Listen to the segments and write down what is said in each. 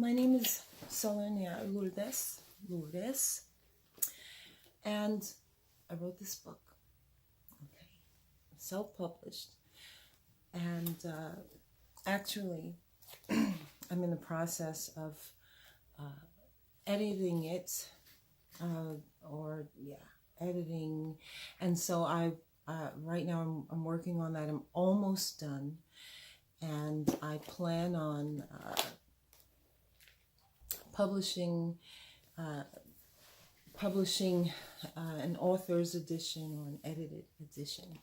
My name is Sonia Lourdes, and I wrote this book, okay, self-published, and actually I'm in the process of editing it, editing, and so right now I'm working on that. I'm almost done, and I plan on publishing an author's edition or an edited edition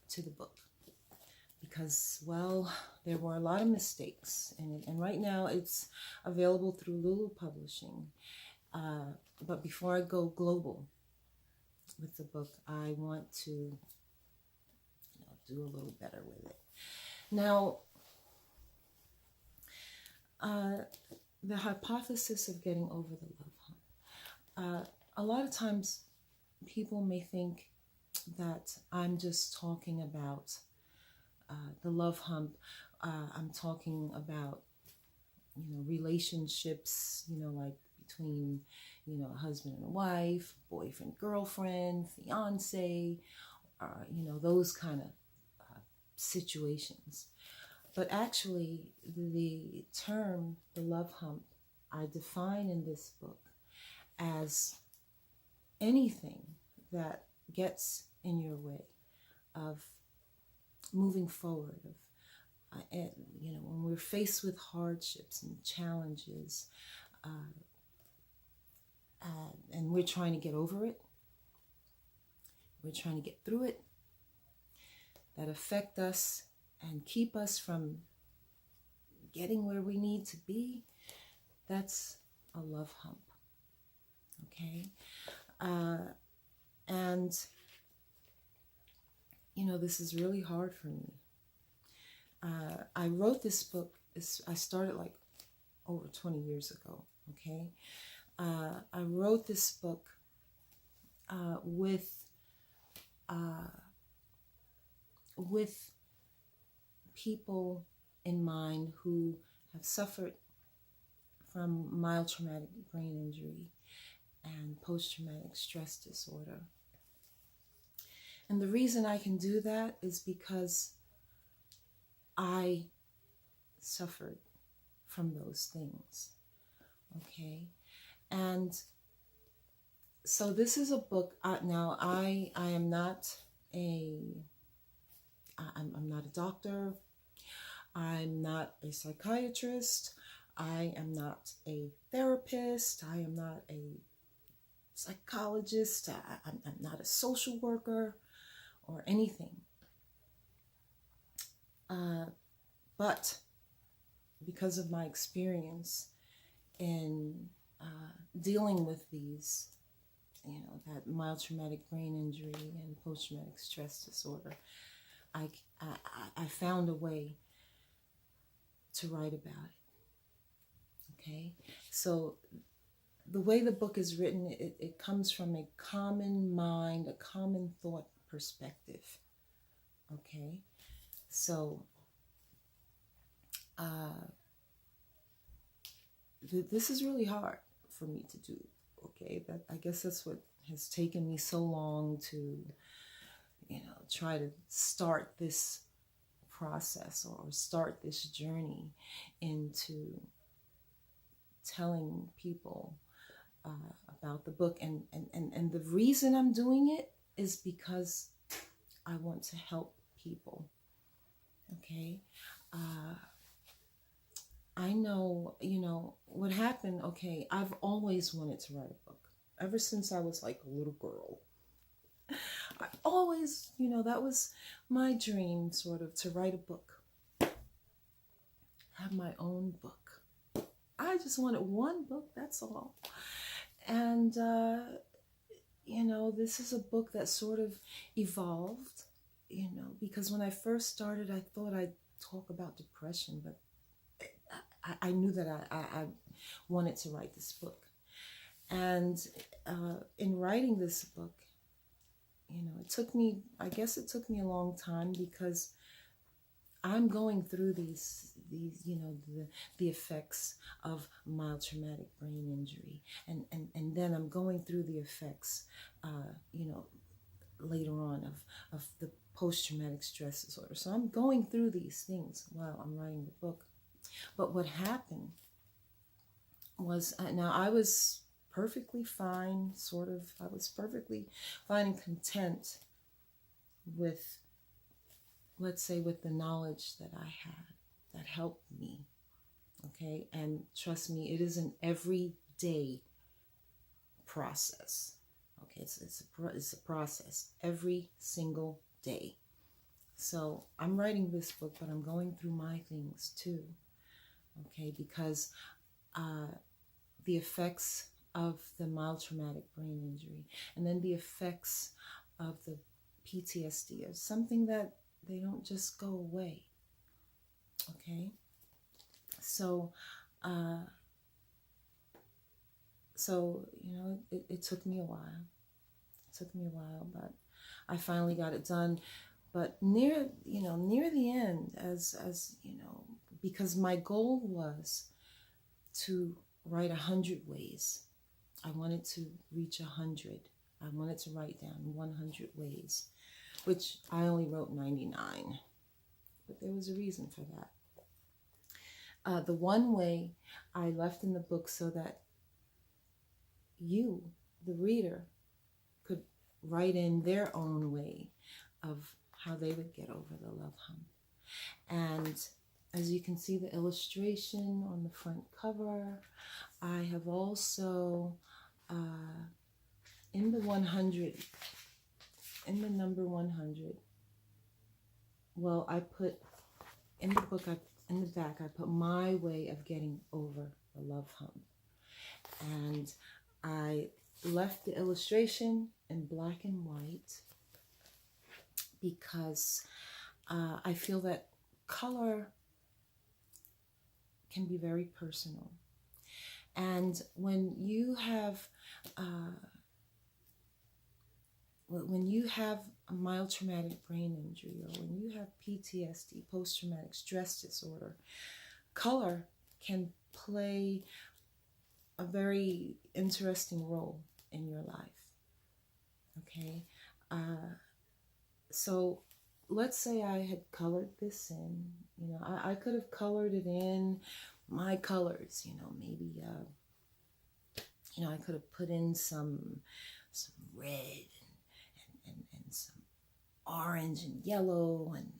to the book, because, well, there were a lot of mistakes in it, and right now it's available through Lulu Publishing. But before I go global with the book, I want to do a little better with it. Now, the hypothesis of getting over the love hump. A lot of times people may think that I'm just talking about the love hump. I'm talking about, relationships, like between, a husband and a wife, boyfriend, girlfriend, fiance, those kind of situations. But actually, the term, the love hump, I define in this book as anything that gets in your way of moving forward, of when we're faced with hardships and challenges, and we're trying to get over it, we're trying to get through it, that affect us and keep us from getting where we need to be, that's a love hump, okay? And, this is really hard for me. I wrote this book, I started like over 20 years ago, okay? I wrote this book with people in mind who have suffered from mild traumatic brain injury and post-traumatic stress disorder. And the reason I can do that is because I suffered from those things, okay? And so this is a book. Now, I am not I'm not a doctor. I'm not a psychiatrist. I am not a therapist. I am not a psychologist. I'm not a social worker or anything. But because of my experience in dealing with these, that mild traumatic brain injury and post-traumatic stress disorder, I found a way to write about it, okay? So the way the book is written, it comes from a common mind, a common thought perspective, okay? So this is really hard for me to do, okay? I guess that's what has taken me so long to, try to start this process or start this journey into telling people about the book. And the reason I'm doing it is because I want to help people, okay? I know, what happened, okay, I've always wanted to write a book ever since I was like a little girl. I always, that was my dream, sort of, to write a book, have my own book. I just wanted one book, that's all. And, this is a book that sort of evolved, because when I first started, I thought I'd talk about depression, but I knew that I wanted to write this book. And in writing this book, it took me a long time, because I'm going through these the effects of mild traumatic brain injury, and then I'm going through the effects, later on of the post-traumatic stress disorder. So I'm going through these things while I'm writing the book. But what happened was, now I was perfectly fine, I was perfectly fine and content with, let's say, with the knowledge that I had that helped me. Okay, and trust me, it is an everyday process. Okay, it's a process every single day. So I'm writing this book, but I'm going through my things too. Okay, because the effects of the mild traumatic brain injury, and then the effects of the PTSD are something that they don't just go away. Okay, so it took me a while. It took me a while, but I finally got it done. But near the end, as because my goal was to write 100 ways. I wanted to reach 100. I wanted to write down 100 ways, which I only wrote 99. But there was a reason for that. The one way I left in the book so that you, the reader, could write in their own way of how they would get over the love hump. And as you can see, the illustration on the front cover, I have also, in the 100, in the number 100, well, I put, in the book, in the back, I put my way of getting over the love hump. And I left the illustration in black and white because I feel that color can be very personal. And when you have a mild traumatic brain injury, or when you have PTSD, post-traumatic stress disorder, color can play a very interesting role in your life. Okay, so let's say I had colored this in. I could have colored it in my colors. Maybe I could have put in some red and some orange and yellow and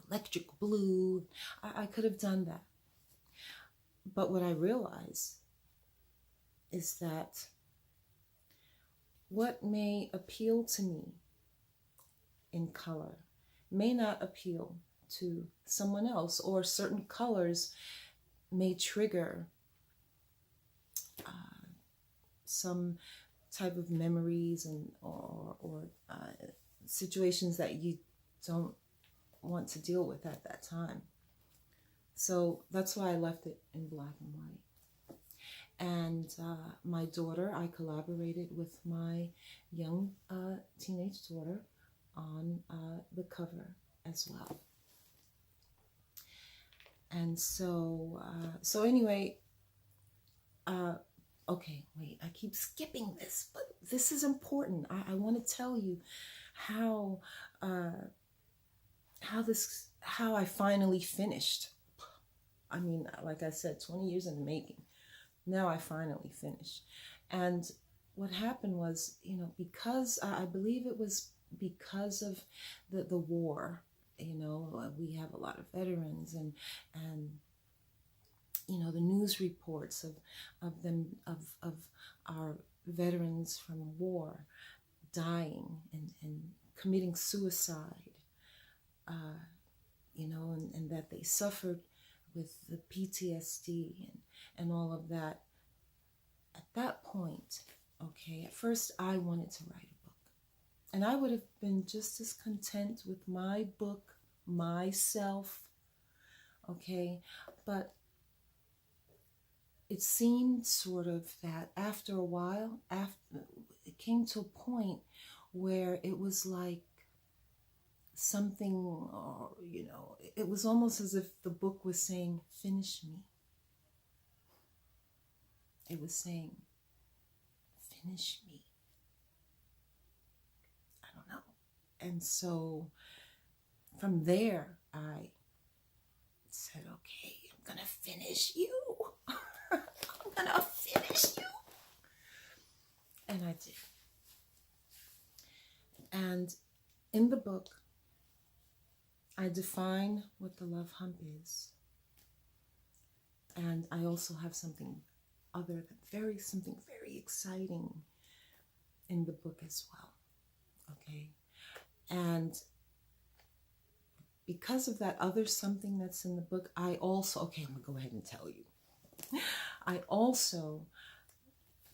electric blue. I could have done that. But what I realize is that what may appeal to me in color may not appeal to someone else, or certain colors may trigger some type of memories or situations that you don't want to deal with at that time. So that's why I left it in black and white. And my daughter, I collaborated with my young teenage daughter on the cover as well. And so anyway, okay, wait, I keep skipping this, but this is important. I want to tell you how I finally finished. I mean, like I said, 20 years in the making. Now I finally finished. And what happened was, because I believe it was because of the war, we have a lot of veterans and the news reports of our veterans from war dying and committing suicide, and that they suffered with the PTSD and all of that. At that point, okay, at first I wanted to write a book. And I would have been just as content with my book, myself, okay? But it seemed sort of that after a while, it came to a point where it was like something, or, you know, it was almost as if the book was saying, finish me. It was saying, finish me. I don't know. And so from there, I said, okay, I'm going to finish you. I'm going to finish you. And I did. And in the book, I define what the love hump is. And I also have something something very exciting in the book as well. Okay. And because of that other something that's in the book, I also, okay, I'm gonna go ahead and tell you. I also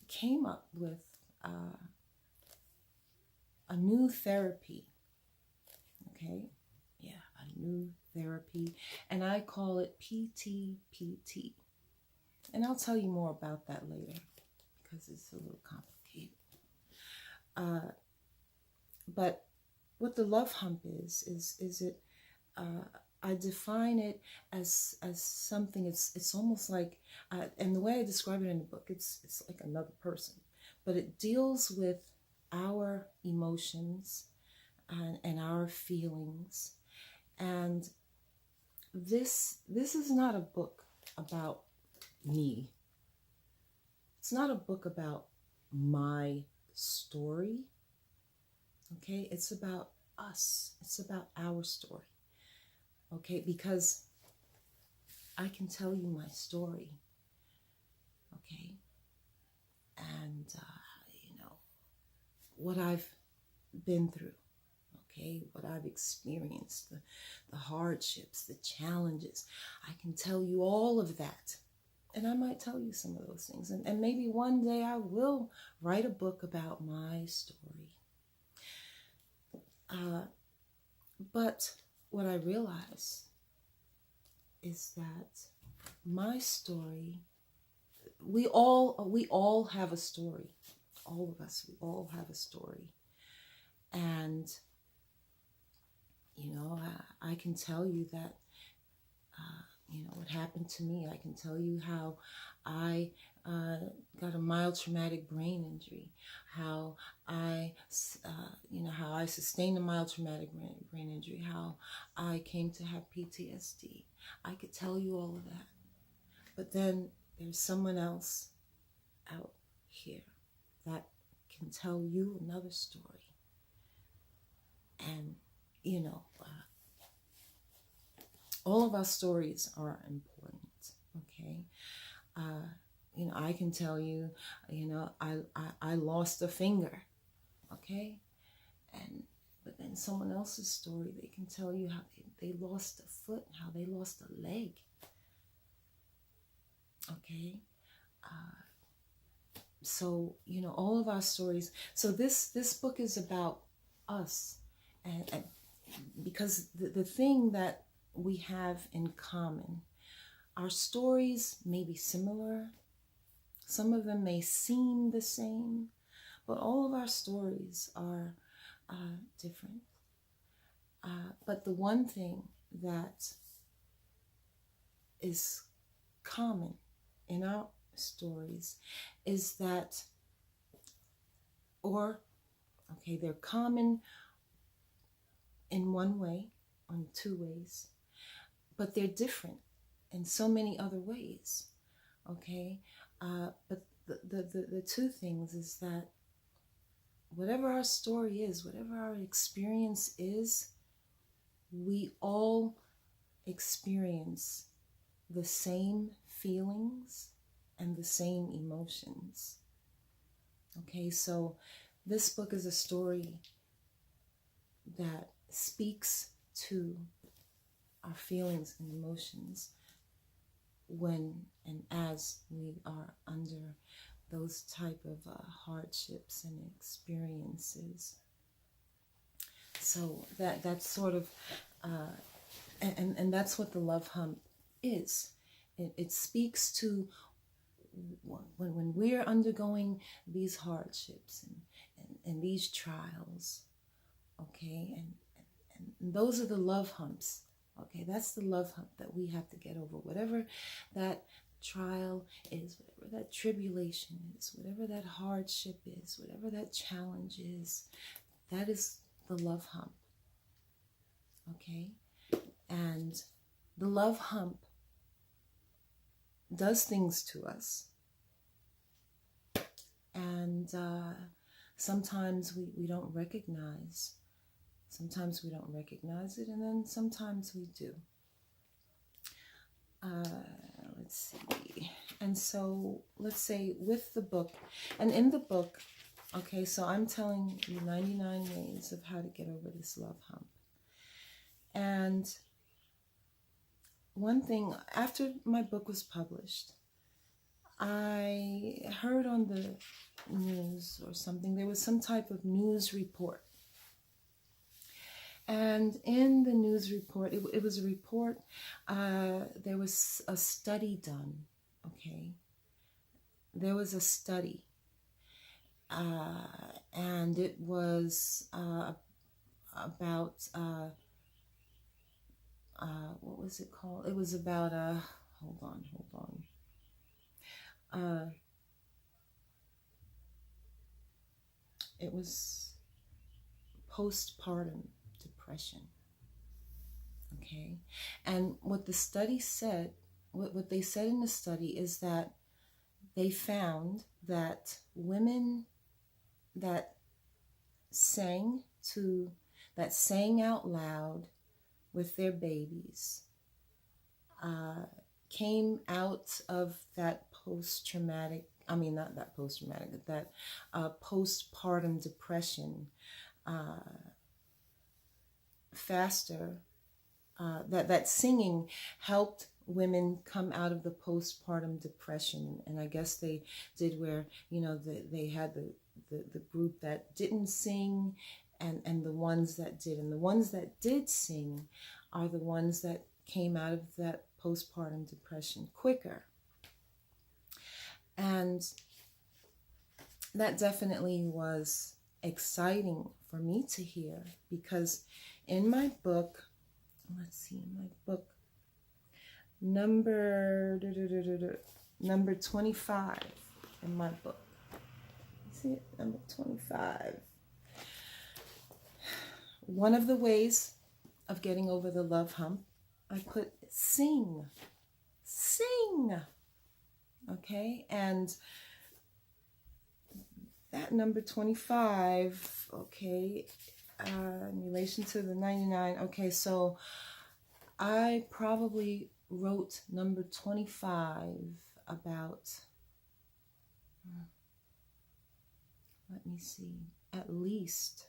came up with a new therapy. Okay. Yeah, a new therapy. And I call it PTPT. And I'll tell you more about that later because it's a little complicated. But what the love hump is it, I define it as something, it's almost like, and the way I describe it in the book, it's like another person, but it deals with our emotions and our feelings. And this is not a book about me. It's not a book about my story. Okay, it's about us. It's about our story. Okay, because I can tell you my story. Okay, and you know what I've been through. Okay, what I've experienced, the hardships, the challenges. I can tell you all of that. And I might tell you some of those things. And maybe one day I will write a book about my story. But what I realize is that my story, we all have a story. All of us, we all have a story. And, you know, I can tell you that, you know, what happened to me. I can tell you how I got a mild traumatic brain injury, how I sustained a mild traumatic brain injury, how I came to have PTSD. I could tell you all of that. But then there's someone else out here that can tell you another story. And, you know, all of our stories are important, okay? You know, I can tell you, you know, I lost a finger, okay? But then someone else's story, they can tell you how they lost a foot, how they lost a leg, okay? So, you know, all of our stories. So this book is about us, and because the thing that we have in common, our stories may be similar. Some of them may seem the same, but all of our stories are different. But the one thing that is common in our stories is that, they're common in one way, in two ways, but they're different in so many other ways, okay? But the two things is that whatever our story is, whatever our experience is, we all experience the same feelings and the same emotions. Okay, so this book is a story that speaks to our feelings and emotions when and as we are under those type of hardships and experiences. So that's sort of, and that's what the love hump is. It speaks to when we're undergoing these hardships and these trials, okay, and And those are the love humps. Okay, that's the love hump that we have to get over. Whatever that trial is, whatever that tribulation is, whatever that hardship is, whatever that challenge is, that is the love hump. Okay? And the love hump does things to us. And sometimes we don't recognize. Sometimes we don't recognize it, and then sometimes we do. Let's see. And so let's say with the book, and in the book, okay, so I'm telling you 99 ways of how to get over this love hump. And one thing, after my book was published, I heard on the news or something, there was some type of news report. And in the news report, it was a report, there was a study done, okay? There was a study, and it was about, what was it called? It was about, hold on. It was postpartum depression. Okay, and what the study said, what they said in the study is that they found that women that sang out loud with their babies came out of that postpartum depression faster. That singing helped women come out of the postpartum depression. And I guess they did where, they had the group that didn't sing and the ones that did. And the ones that did sing are the ones that came out of that postpartum depression quicker. And that definitely was exciting for me to hear, because in my book, number 25 in my book. See it? Number 25. One of the ways of getting over the love hump, I put sing. Okay? And that number 25, okay, in relation to the 99, okay, so I probably wrote number 25 about, let me see, at least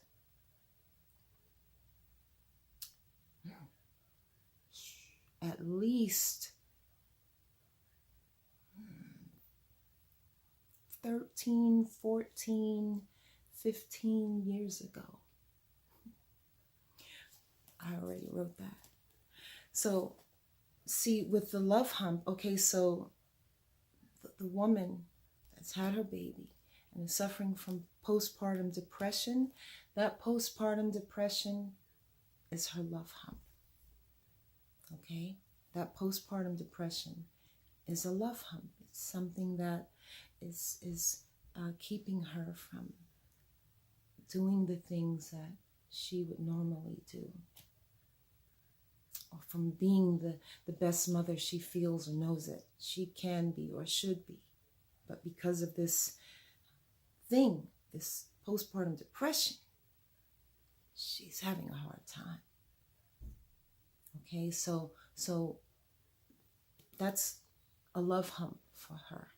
13, 14, 15 years ago. I already wrote that. So, see, with the love hump, okay, so the woman that's had her baby and is suffering from postpartum depression, that postpartum depression is her love hump. Okay? That postpartum depression is a love hump. It's something that is keeping her from doing the things that she would normally do, or from being the best mother she feels or knows that she can be or should be. But because of this thing, this postpartum depression, she's having a hard time. Okay, so that's a love hump for her.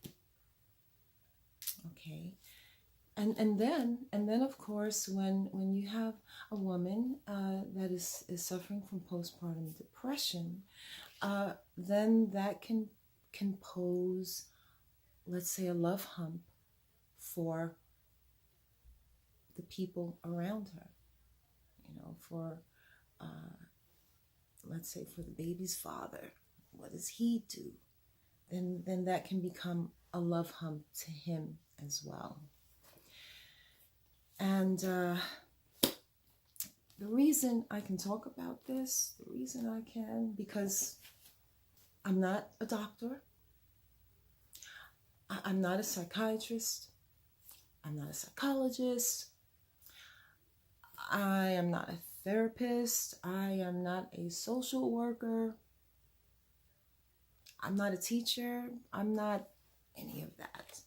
Okay, and then of course when you have a woman that is suffering from postpartum depression, then that can pose, let's say, a love hump for the people around her. For let's say for the baby's father, what does he do? Then that can become a love hump to him as well. And the reason I can talk about this, the reason I can, because I'm not a doctor. I'm not a psychiatrist. I'm not a psychologist. I am not a therapist. I am not a social worker. I'm not a teacher. I'm not any of that.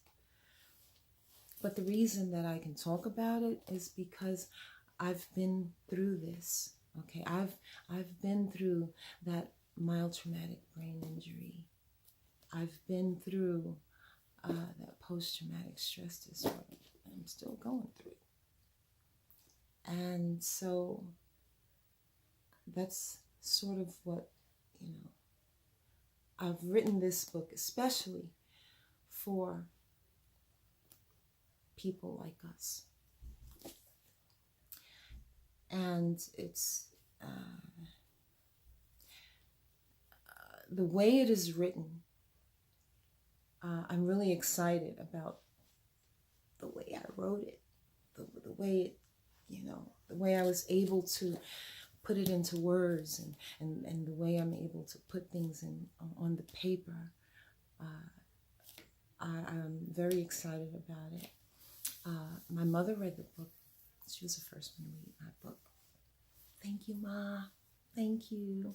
But the reason that I can talk about it is because I've been through this. Okay, I've been through that mild traumatic brain injury. I've been through that post-traumatic stress disorder. I'm still going through it. And so that's sort of what, I've written this book especially for people like us. And it's the way it is written. I'm really excited about the way I wrote it, the way it, the way I was able to put it into words, and the way I'm able to put things on the paper. I'm very excited about it. My mother read the book. She was the first one to read my book. Thank you, Ma. Thank you.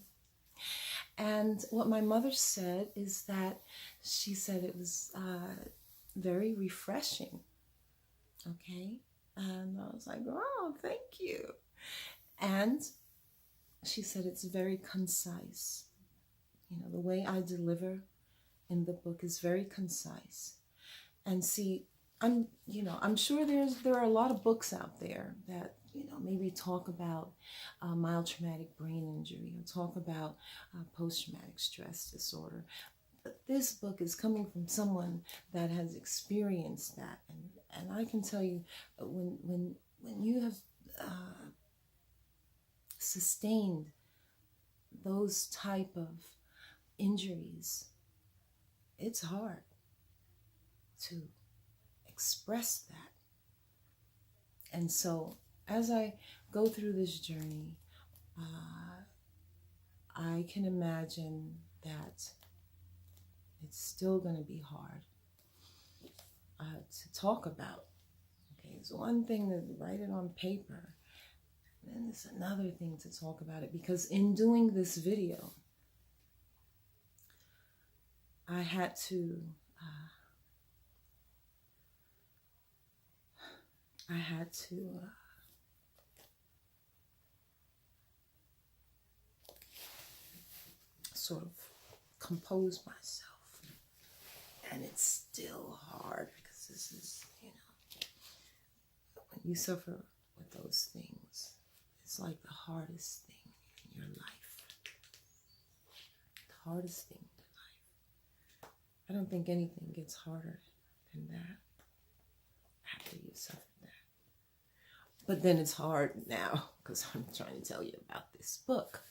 And what my mother said is that she said it was very refreshing. Okay? And I was like, oh, thank you. And she said it's very concise. The way I deliver in the book is very concise. And see, I'm sure there are a lot of books out there that, maybe talk about mild traumatic brain injury or talk about post-traumatic stress disorder. But this book is coming from someone that has experienced that. And I can tell you, when you have sustained those type of injuries, it's hard to express that. And so as I go through this journey, I can imagine that it's still going to be hard to talk about. Okay, it's one thing to write it on paper, and then it's another thing to talk about it, because in doing this video, I had to sort of compose myself. And it's still hard, because this is, when you suffer with those things, it's like the hardest thing in your life. The hardest thing in life. I don't think anything gets harder than that after you suffer that. But then it's hard now, because I'm trying to tell you about this book.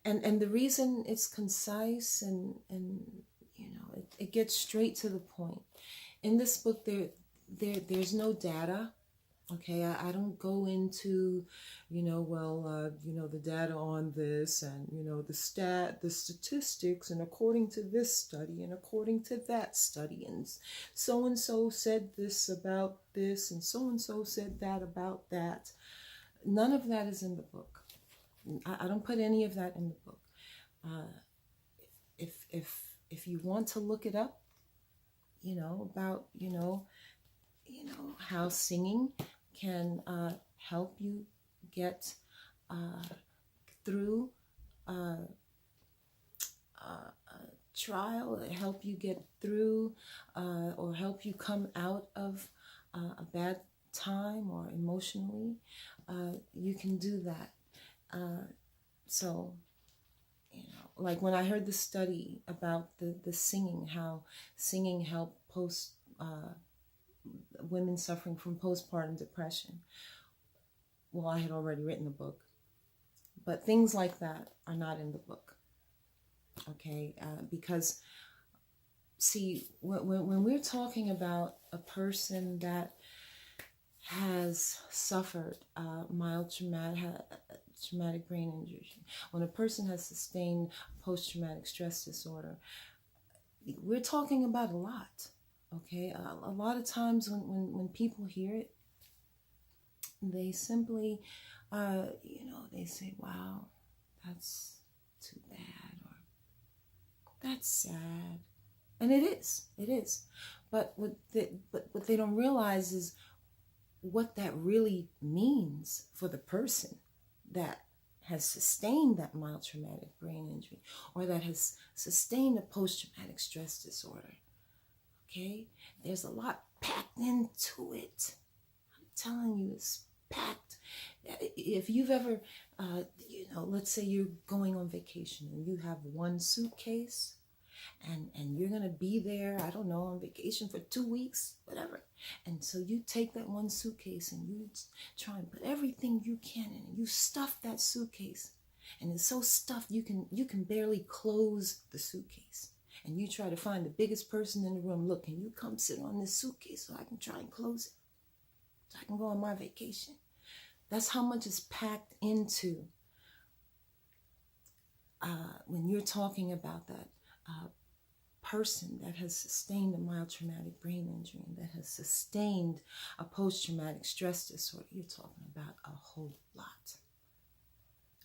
And the reason it's concise and it gets straight to the point. In this book, there's no data. Okay, I don't go into, the data on this and, the statistics, and according to this study and according to that study, and so-and-so said this about this and so-and-so said that about that. None of that is in the book. I don't put any of that in the book. If you want to look it up, about, how singing can help you get through a trial, help you get through or help you come out of a bad time or emotionally, you can do that. So, like when I heard the study about the singing, how singing helped women suffering from postpartum depression. Well, I had already written the book, but things like that are not in the book. Okay, because see, when we're talking about a person that has suffered mild traumatic brain injury, when a person has sustained post-traumatic stress disorder, we're talking about a lot. Okay, a lot of times when people hear it, they simply, they say, "Wow, that's too bad," or "That's sad," and it is. But what they don't realize is what that really means for the person that has sustained that mild traumatic brain injury, or that has sustained a post-traumatic stress disorder. Okay, there's a lot packed into it. I'm telling you, it's packed. If you've ever, let's say you're going on vacation and you have one suitcase, and you're going to be there, I don't know, on vacation for 2 weeks, whatever. And so you take that one suitcase and you try and put everything you can in, and you stuff that suitcase. And it's so stuffed you can barely close the suitcase. And you try to find the biggest person in the room. "Look, can you come sit on this suitcase so I can try and close it, so I can go on my vacation?" That's how much is packed into when you're talking about that person that has sustained a mild traumatic brain injury and that has sustained a post-traumatic stress disorder. You're talking about a whole lot.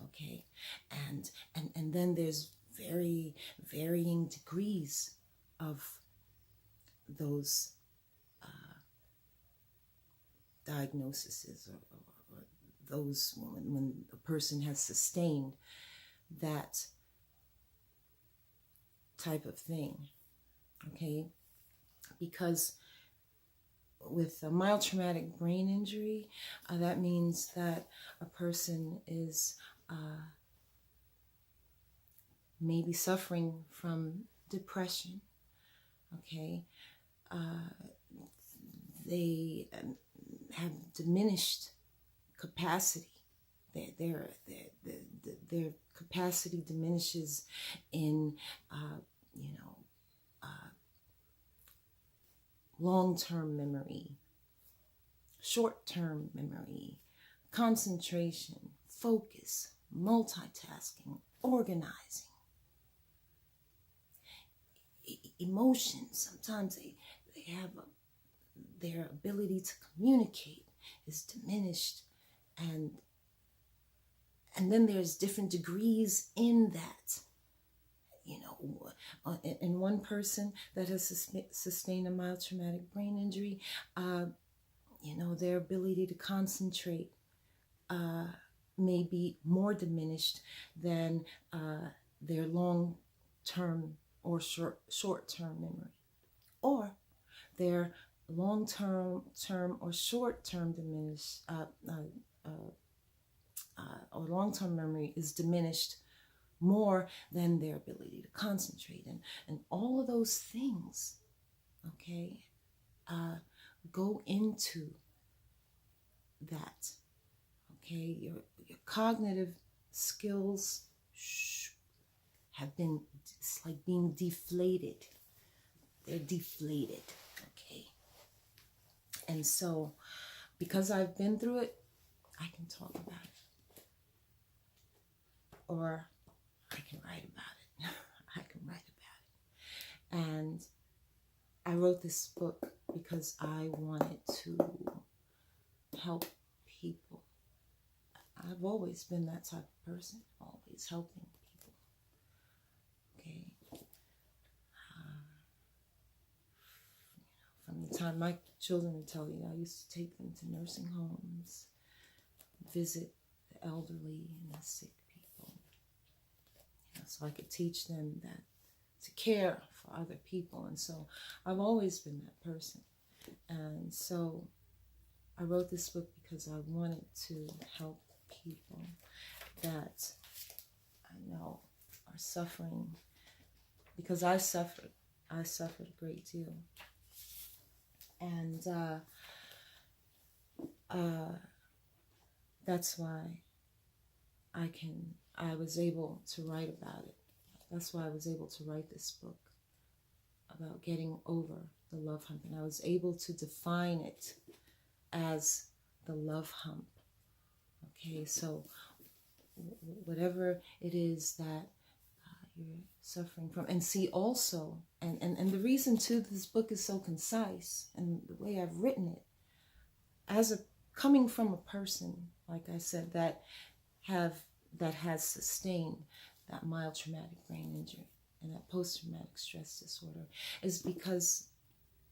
Okay, and then there's very varying degrees of those diagnoses, or those when a person has sustained that type of thing. Okay, because with a mild traumatic brain injury, that means that a person is maybe suffering from depression. Okay, they have diminished capacity. Their capacity diminishes in long-term memory, short-term memory, concentration, focus, multitasking, organizing, emotions. Sometimes they have their ability to communicate is diminished, and then there's different degrees in that. In one person that has sustained a mild traumatic brain injury, their ability to concentrate may be more diminished than their long-term or short-term memory, or their long-term or short-term diminished or long-term memory is diminished more than their ability to concentrate, and all of those things, okay, go into that. Okay, your cognitive skills have been, it's like being deflated. They're deflated. Okay, and so because I've been through it, I can talk about it, or I can write about it. I can write about it. And I wrote this book because I wanted to help people. I've always been that type of person, always helping people. Okay. From the time my children will tell you, I used to take them to nursing homes, visit the elderly and the sick people, so I could teach them that to care for other people. And so I've always been that person. And so I wrote this book because I wanted to help people that I know are suffering, because I suffered a great deal. And that's why I was able to write about it. That's why I was able to write this book about getting over the love hump. And I was able to define it as the love hump. Okay, so whatever it is that you're suffering from, and see also, and the reason too this book is so concise and the way I've written it, as a coming from a person, like I said, that has sustained that mild traumatic brain injury and that post-traumatic stress disorder, is because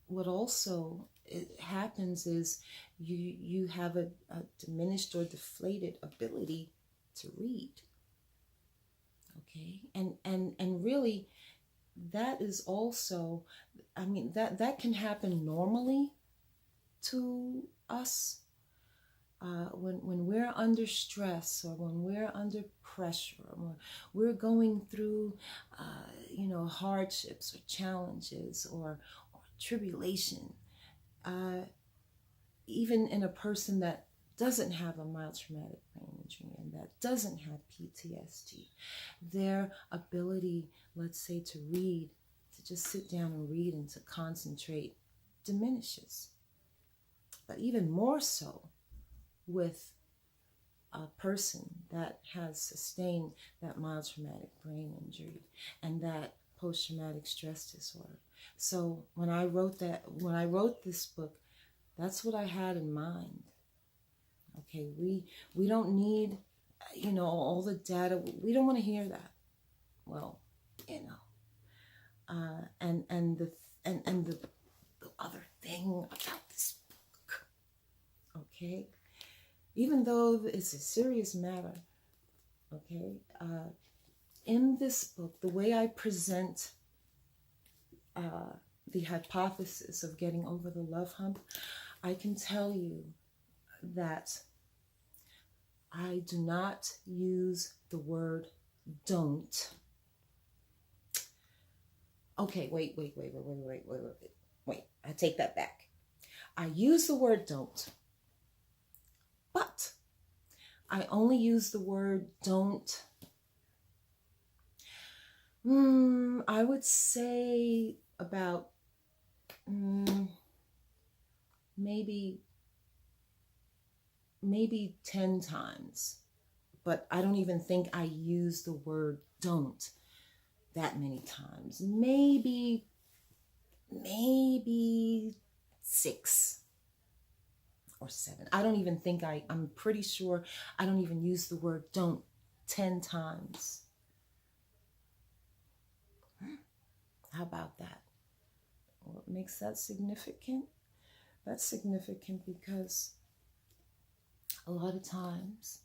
what also it happens is you have a diminished or deflated ability to read. Okay, and really that is also, I mean, that can happen normally to us when we're under stress, or when we're under pressure, or we're going through hardships or challenges or tribulation, even in a person that doesn't have a mild traumatic brain injury and that doesn't have PTSD, their ability, let's say, to read, to just sit down and read and to concentrate, diminishes. But even more so with a person that has sustained that mild traumatic brain injury and that post-traumatic stress disorder. So when I wrote this book, that's what I had in mind. Okay, we don't need, all the data. We don't want to hear that. Well, and the other thing about this book, okay, even though it's a serious matter, okay, in this book, the way I present the hypothesis of getting over the love hump, I can tell you that I do not use the word don't. Okay, wait. I take that back. I use the word don't, but I only use the word don't, I would say about maybe 10 times, but I don't even think I use the word don't that many times. Maybe 6 or 7. I don't even think I'm pretty sure I don't even use the word don't 10 times. How about that? What makes that significant? That's significant because a lot of times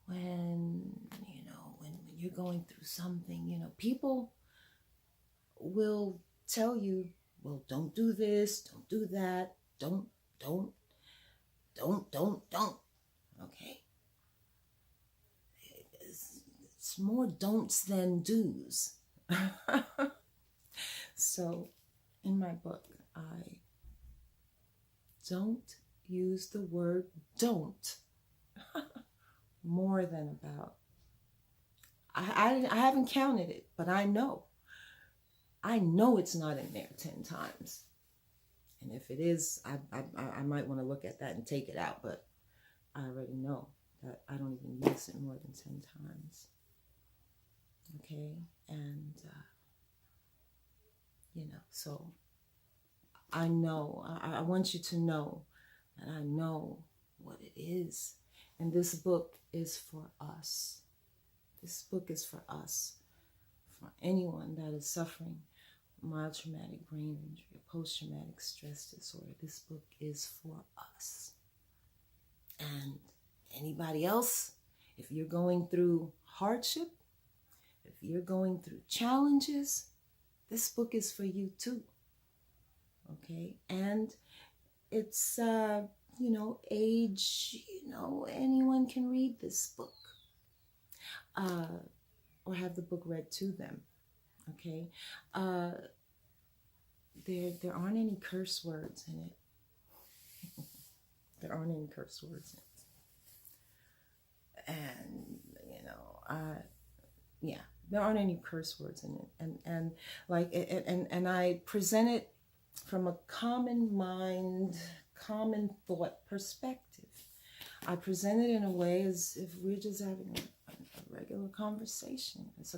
when you're going through something, people will tell you, well, don't do this, don't do that, don't. Okay. It's more don'ts than do's. So in my book, I don't use the word don't more than about, I haven't counted it, but I know it's not in there 10 times. And if it is, I might want to look at that and take it out, but I already know that I don't even use it more than 10 times. Okay, and so I know, I want you to know that I know what it is. And this book is for us. This book is for us, for anyone that is suffering mild traumatic brain injury, post-traumatic stress disorder. This book is for us. And anybody else, if you're going through hardship, if you're going through challenges, this book is for you too. Okay? And it's, age, anyone can read this book. Or have the book read to them. Okay? There aren't any curse words in it. There aren't any curse words in it. And, there aren't any curse words in it. And I present it from a common mind, common thought perspective. I present it in a way as if we're just having a regular conversation. It's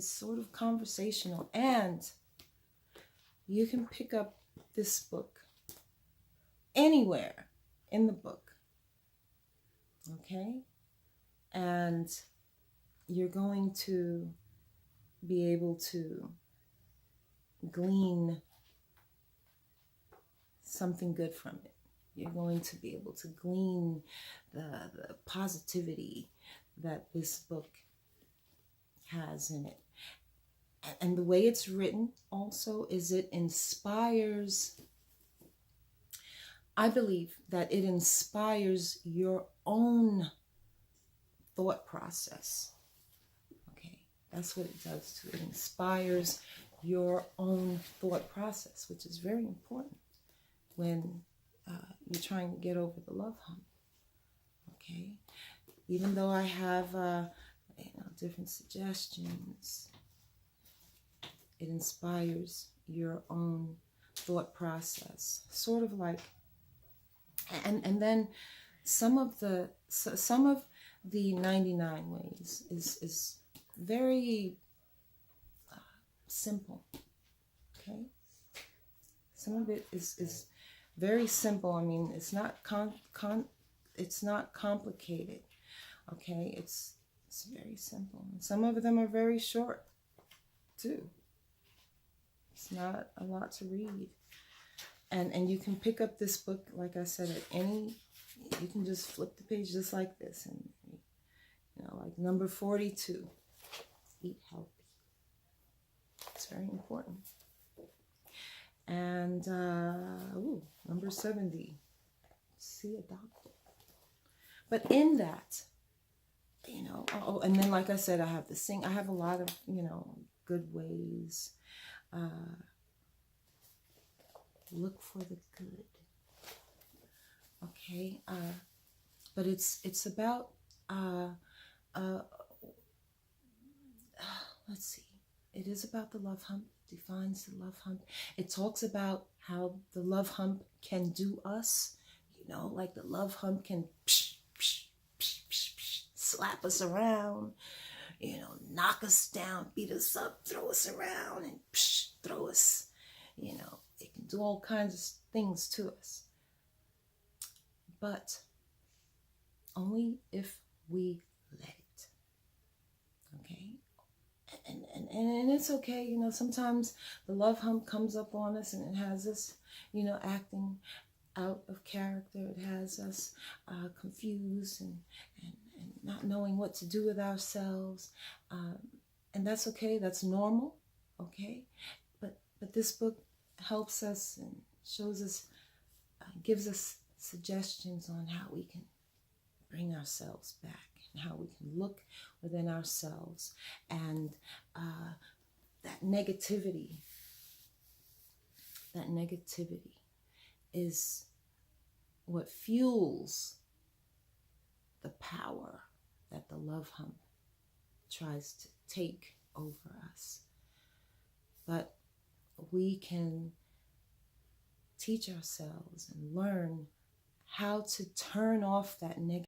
sort of conversational, and you can pick up this book anywhere in the book, okay? And you're going to be able to glean something good from it. You're going to be able to glean the positivity that this book has in it. And the way it's written also is it inspires, I believe that it inspires your own thought process. Okay, that's what it does too. It inspires your own thought process, which is very important when you're trying to get over the love hump. Okay, even though I have different suggestions, it inspires your own thought process, sort of like, and then some of the 99 ways is very simple. Okay, some of it is very simple. I mean, it's not it's not complicated. Okay, it's very simple. And some of them are very short too. It's not a lot to read. And you can pick up this book, like I said, you can just flip the page just like this, and like number 42, eat healthy. It's very important. And number 70, see a doctor. But in that, and then like I said, I have a lot of, good ways. Look for the good. Okay, but it's about let's see. It is about the love hump. It defines the love hump. It talks about how the love hump can do us. Like the love hump can slap us around, knock us down, beat us up, throw us around, and throw us. It can do all kinds of things to us. But only if we let it. Okay? And it's okay, sometimes the love hump comes up on us and it has us, acting out of character. It has us confused and not knowing what to do with ourselves. And that's okay, that's normal, okay? But this book helps us and shows us, gives us suggestions on how we can bring ourselves back and how we can look within ourselves. And that negativity is what fuels the power that the love hump tries to take over us. But we can teach ourselves and learn how to turn off that negativity